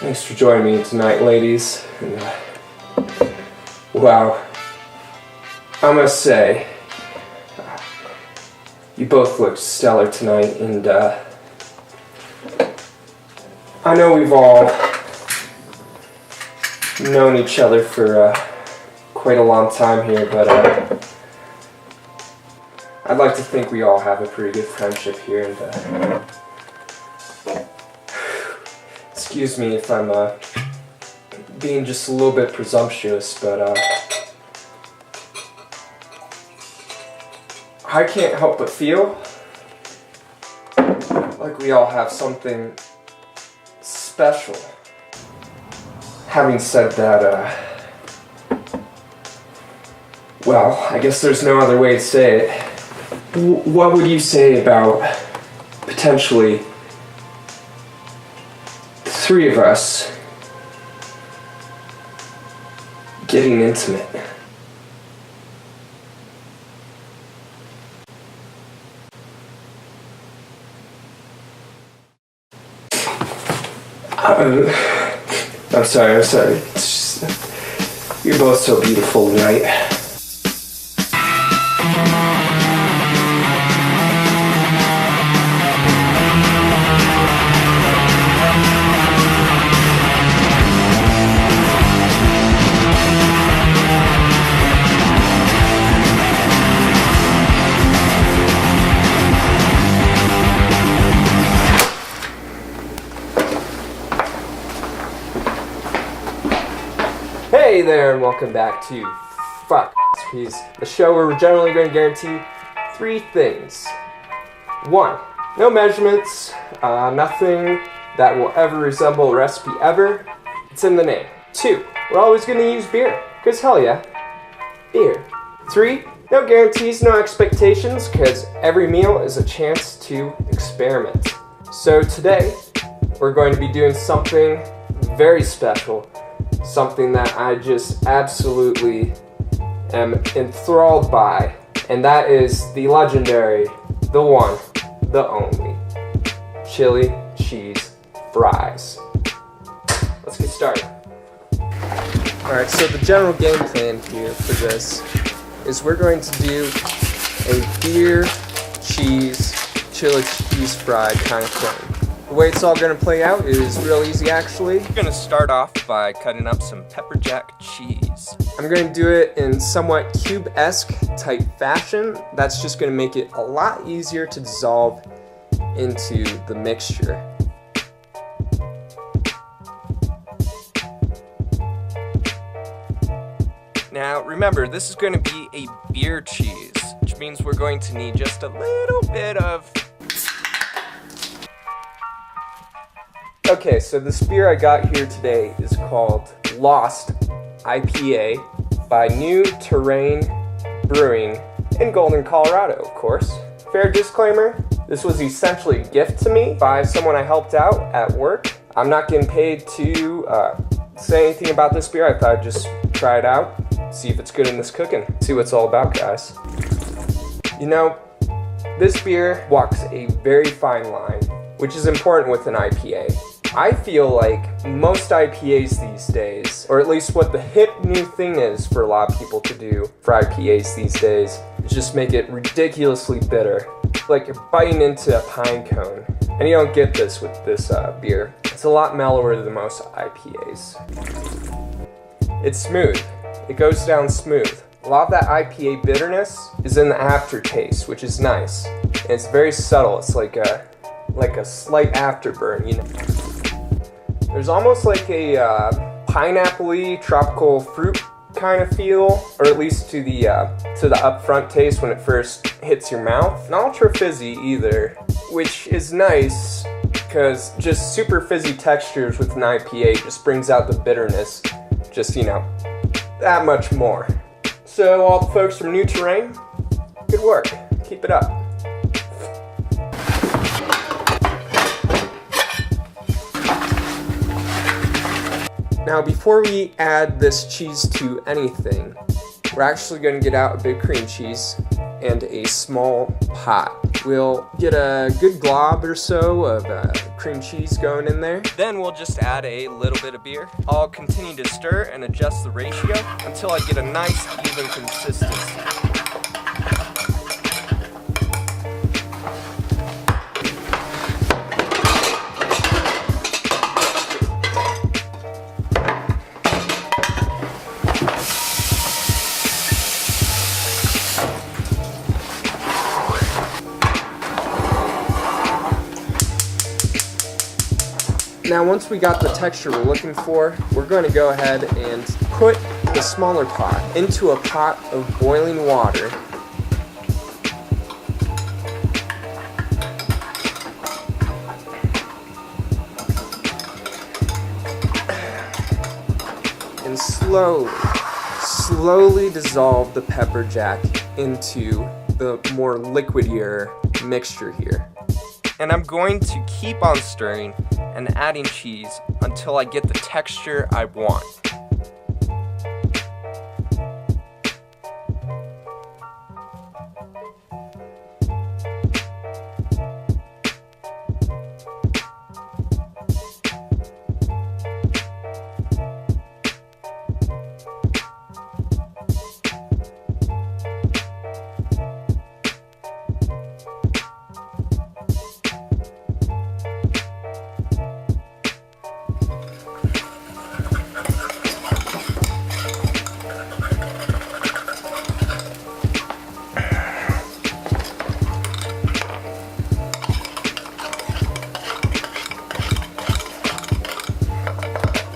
Thanks for joining me tonight, ladies. And, wow, I must say, you both looked stellar tonight, and I know we've all known each other for quite a long time here, but I'd like to think we all have a pretty good friendship here, and excuse me if I'm being just a little bit presumptuous, but I can't help but feel like we all have something special. Having said that, well, I guess there's no other way to say it. What would you say about potentially the three of us getting intimate? I'm sorry. It's just, you're both so beautiful tonight. Hey there, and welcome back to Fuck Recipes, the show where we're generally going to guarantee three things. 1, no measurements, nothing that will ever resemble a recipe ever. It's in the name. 2, we're always going to use beer, because hell yeah, beer. 3, no guarantees, no expectations, because every meal is a chance to experiment. So today, we're going to be doing something very special. Something that I just absolutely am enthralled by, and that is the legendary, the one, the only, chili cheese fries. Let's get started. Alright, so the general game plan here for this is we're going to do a beer, cheese, chili cheese fry kind of thing. The way it's all going to play out is real easy, actually. I'm going to start off by cutting up some pepper jack cheese. I'm going to do it in somewhat cube-esque type fashion. That's just going to make it a lot easier to dissolve into the mixture. Now, remember, this is going to be a beer cheese, which means we're going to need just a little bit of... Okay, so this beer I got here today is called Lost IPA by New Terrain Brewing in Golden, Colorado, of course. Fair disclaimer, this was essentially a gift to me by someone I helped out at work. I'm not getting paid to say anything about this beer. I thought I'd just try it out, see if it's good in this cooking, see what it's all about, guys. You know, this beer walks a very fine line, which is important with an IPA. I feel like most IPAs these days, or at least what the hip new thing is for a lot of people to do for IPAs these days, is just make it ridiculously bitter. Like you're biting into a pine cone. And you don't get this with this beer. It's a lot mellower than most IPAs. It's smooth. It goes down smooth. A lot of that IPA bitterness is in the aftertaste, which is nice. And it's very subtle. It's like a slight afterburn, you know. There's almost like a pineapple-y tropical fruit kind of feel, or at least to the upfront taste when it first hits your mouth. Not ultra fizzy either, which is nice because just super fizzy textures with an IPA just brings out the bitterness, just, you know, that much more. So all the folks from New Terrain, good work. Keep it up. Now, before we add this cheese to anything, we're actually going to get out a big cream cheese and a small pot. We'll get a good glob or so of cream cheese going in there. Then we'll just add a little bit of beer. I'll continue to stir and adjust the ratio until I get a nice even consistency. Now once we got the texture we're looking for, we're going to go ahead and put the smaller pot into a pot of boiling water. And slowly dissolve the pepper jack into the more liquidier mixture here. And I'm going to keep on stirring and adding cheese until I get the texture I want.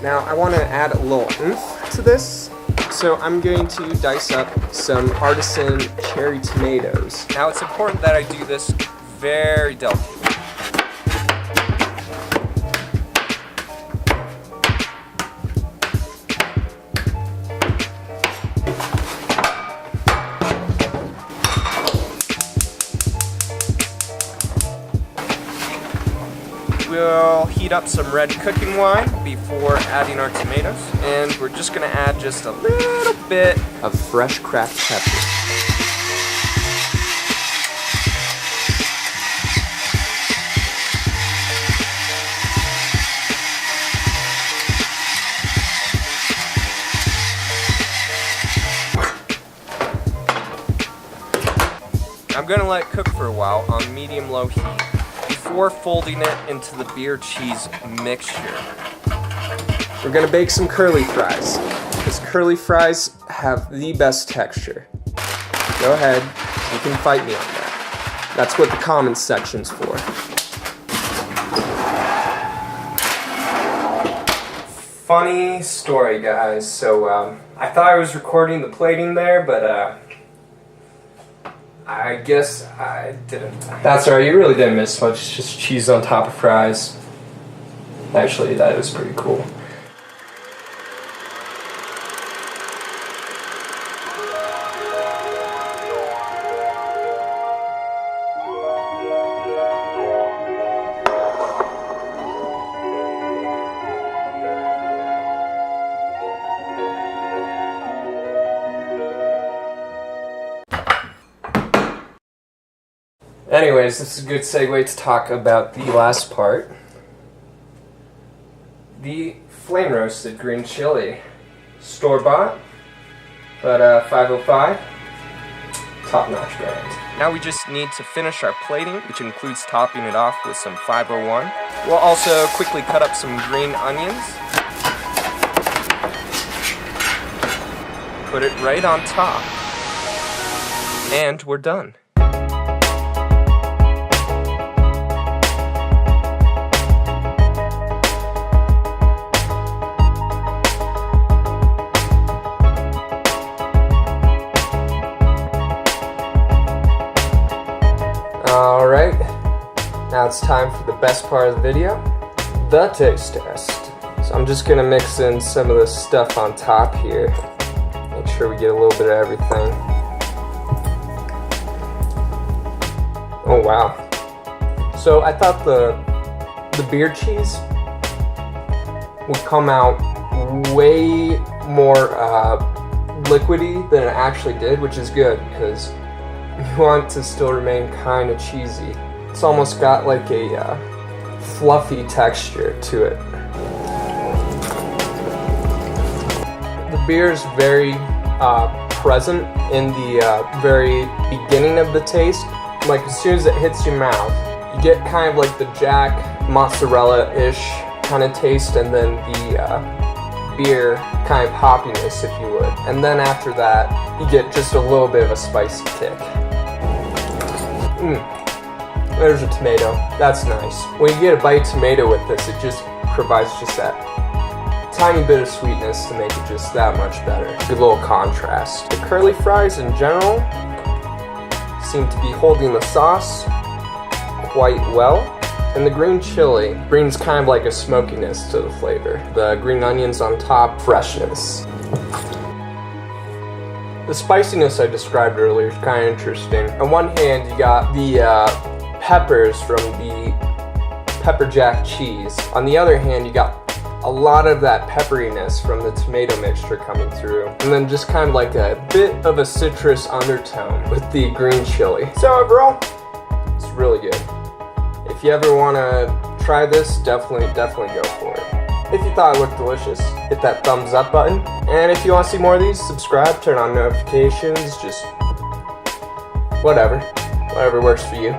Now I want to add a little oomph to this, so I'm going to dice up some artisan cherry tomatoes. Now it's important that I do this very delicately. We'll heat up some red cooking wine before adding our tomatoes, and we're just going to add just a little bit of fresh cracked pepper. I'm going to let it cook for a while on medium-low heat before folding it into the beer cheese mixture. We're gonna bake some curly fries, because curly fries have the best texture. Go ahead, you can fight me on that. That's what the comments section's for. Funny story, guys. So I thought I was recording the plating there, but I guess I didn't. That's alright, you really didn't miss much. It's just cheese on top of fries. Actually, that was pretty cool. Anyways, this is a good segue to talk about the last part. The flame roasted green chili. Store-bought, but 505, top-notch brand. Now we just need to finish our plating, which includes topping it off with some 501. We'll also quickly cut up some green onions. Put it right on top. And we're done. Alright, now it's time for the best part of the video, the taste test. So I'm just going to mix in some of the stuff on top here. Make sure we get a little bit of everything. Oh wow. So I thought the beer cheese would come out way more liquidy than it actually did, which is good because you want it to still remain kind of cheesy. It's almost got like a fluffy texture to it. The beer is very present in the very beginning of the taste. Like as soon as it hits your mouth, you get kind of like the Jack mozzarella-ish kind of taste, and then the beer kind of hoppiness, if you would. And then after that, you get just a little bit of a spicy kick. There's a tomato. That's nice. When you get a bite tomato with this, it just provides just that tiny bit of sweetness to make it just that much better. Good little contrast. The curly fries in general seem to be holding the sauce quite well. And the green chili brings kind of like a smokiness to the flavor. The green onions on top, freshness. The spiciness I described earlier is kind of interesting. On one hand, you got the peppers from the pepper jack cheese. On the other hand, you got a lot of that pepperiness from the tomato mixture coming through. And then just kind of like a bit of a citrus undertone with the green chili. So overall, it's really good. If you ever want to try this, definitely go for it. If you thought it looked delicious, hit that thumbs up button. And if you want to see more of these, subscribe, turn on notifications, just whatever works for you.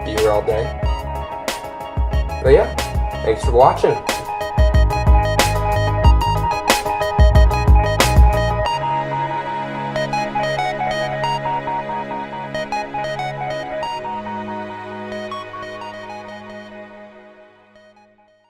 Be here all day. But yeah, thanks for watching.